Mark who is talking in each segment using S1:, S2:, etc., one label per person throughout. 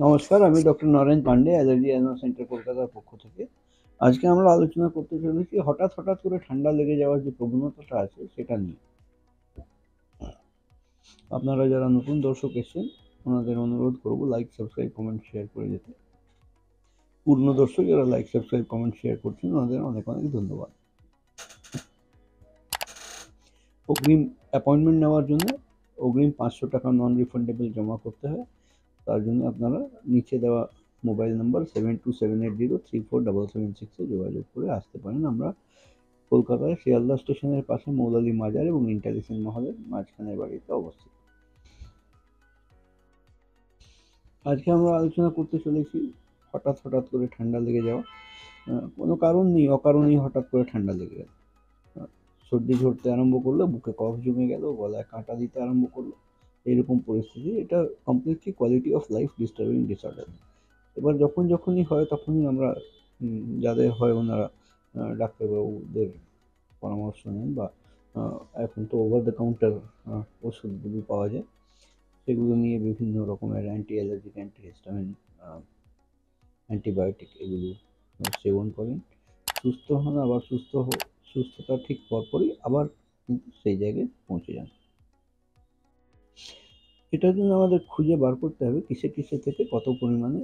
S1: নমস্কার, আমি doctor Naren Pande, allergy and centre কলকাতার পক্ষ থেকে। আজকে আমরা আলোচনা করতে চলেছি হঠাৎ হঠাৎ করে ঠান্ডা লেগে যাওয়ার যে প্রবণতাটা আছে সেটা নিয়ে। আপনারা যারা নতুন দর্শক এসেছেন ওনাদের অনুরোধ করব লাইক, সাবস্ক্রাইব, কমেন্ট, শেয়ার করে যেতে। পুরনো দর্শক যারা লাইক, সাবস্ক্রাইব, কমেন্ট, শেয়ার করছেন ওনাদের অনেক অনেক ধন্যবাদ। অগ্রিম অ্যাপয়েন্টমেন্ট নেওয়ার জন্য অগ্রিম 500 টাকা নন রিফান্ডেবল জমা করতে হয়। তার জন্য আপনারা নিচে দেওয়া মোবাইল নাম্বার 7278034776 যোগাযোগ করে আসতে পারেন। আমরা কলকাতায় শিয়ালদা স্টেশনের পাশে মৌলালী মাজার এবং ইন্টালিসেন্ট মহলের মাঝখানের বাড়িতে অবস্থিত। আজকে আমরা আলোচনা করতে চলেছি হঠাৎ হঠাৎ করে ঠান্ডা লেগে যাওয়া। কোনো কারণ নেই, অকারণেই হঠাৎ করে ঠান্ডা লেগে গেল। সর্দি ঝরতে আরম্ভ করলো, বুকে কফ জমে গেল, গলায় কাঁটা দিতে আরম্ভ করলো, এইরকম পরিস্থিতি। এটা completely quality of life disturbing disorder. এবার যখনই হয় তখনই আমরা যাদের হয় ওনারা ডাক্তারবাবুদের পরামর্শ নেন বা এখন তো ওভার দ্য কাউন্টার ওষুধগুলো পাওয়া যায়, সেগুলো নিয়ে বিভিন্ন রকমের অ্যান্টি অ্যালার্জিক, অ্যান্টিহিস্টামিন, অ্যান্টিবায়োটিক এগুলো সেবন করেন, সুস্থ হন। আবার সুস্থতা ঠিক পরপরই আবার কিন্তু সেই জায়গায় পৌঁছে যান। এটার জন্য আমাদের খুঁজে বার করতে হবে কিসে থেকে কত পরিমাণে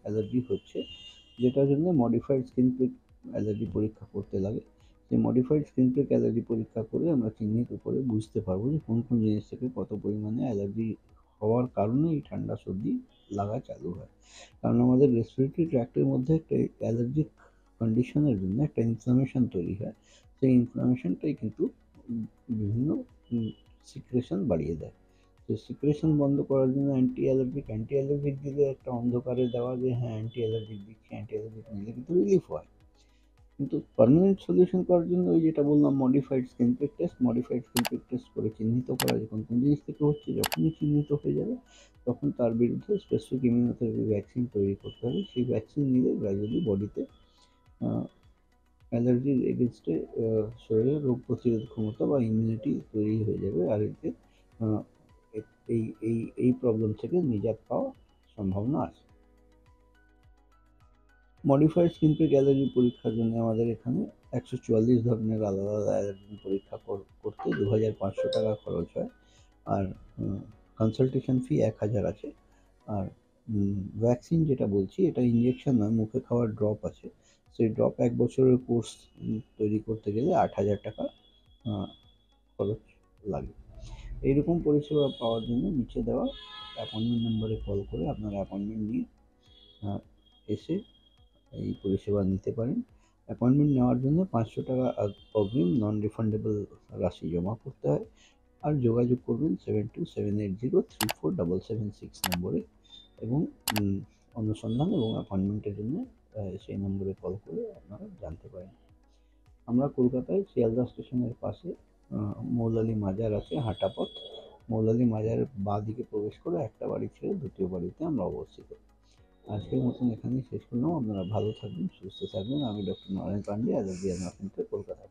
S1: অ্যালার্জি হচ্ছে, যেটার জন্য মডিফাইড স্কিন প্রিক অ্যালার্জি পরীক্ষা করতে লাগে। সেই মডিফাইড স্কিন প্রিক অ্যালার্জি পরীক্ষা করে আমরা চিহ্নিত করে বুঝতে পারবো যে কোন জিনিস থেকে কত পরিমাণে অ্যালার্জি হওয়ার কারণে এই ঠান্ডা সর্দি লাগা চালু হয়। কারণ আমাদের রেসপিরেটরি ট্র্যাক্টের মধ্যে একটা অ্যালার্জিক কন্ডিশনের জন্য একটা ইনফ্লামেশন তৈরি হয়। সেই ইনফ্লামেশনটাই কিন্তু বিভিন্ন সিক্রেশন বাড়িয়ে দেয়। তো সিক্রেশন বন্ধ করার জন্য অ্যান্টি অ্যালার্জিক দিলে একটা অন্ধকারে দেওয়া যে হ্যাঁ অ্যান্টি অ্যালার্জিক দিচ্ছি, অ্যান্টি অ্যালার্জিক নিলে কিন্তু রিলিফ হয়। কিন্তু পার্মানেন্ট সলিউশন করার জন্য ওই যেটা বললাম মডিফাইড স্কিন প্রিক টেস্ট করে চিহ্নিত করা যে কোন জিনিস থেকে হচ্ছে। যখনই চিহ্নিত হয়ে যাবে তখন তার বিরুদ্ধে স্পেসিফিক ইমিউনোথেরাপি ভ্যাকসিন তৈরি করতে হবে। সেই ভ্যাকসিন নিলে গ্র্যাজুয়ালি বডিতে অ্যালার্জির এগেনস্টে শরীরের রোগ প্রতিরোধ ক্ষমতা বা ইমিউনিটি তৈরি হয়ে যাবে। আর এতে এই প্রবলেম থেকে নিজাত পাওয়া সম্ভাবনা আছে। মডিফাইড স্কিন প্রিক অ্যালার্জি পরীক্ষার জন্য আমাদের এখানে 144 ধরনের আলাদা আলাদা অ্যালার্জি পরীক্ষা করতে 2500 টাকা খরচ হয়। আর কনসালটেশন ফি 1000 আছে। আর ভ্যাকসিন যেটা বলছি এটা ইঞ্জেকশন নয়, মুখে খাওয়ার ড্রপ আছে। সেই ড্রপ 1 বছরের কোর্স তৈরি করতে গেলে 8000 টাকা খরচ লাগে। এইরকম পরিষেবা পাওয়ার জন্য নিচে দেওয়া অ্যাপয়েন্টমেন্ট নম্বরে কল করে আপনারা অ্যাপয়েন্টমেন্ট নিয়ে এসে এই পরিষেবা নিতে পারেন। অ্যাপয়েন্টমেন্ট নেওয়ার জন্য 500 টাকা অগ্রিম নন রিফান্ডেবল রাশি জমা করতে হয়। আর যোগাযোগ করবেন 7278034776 নম্বরে এবং অনুসন্ধান এবং অ্যাপয়েন্টমেন্টের জন্য সেই নম্বরে কল করে আপনারা জানতে পারেন। আমরা কলকাতায় শিয়ালদা স্টেশনের পাশে মৌলালী মাজার আছে, হাঁটা পথ। মৌলালী মাজারের বাঁ দিকে প্রবেশ করে একটা বাড়ি ছেড়ে দ্বিতীয় বাড়িতে আমরা অবস্থিত। আজকের মতন এখানেই শেষ করলাম। আপনারা ভালো থাকবেন, সুস্থ থাকবেন। আমি doctor Naren Pande, allergy and Kolkata.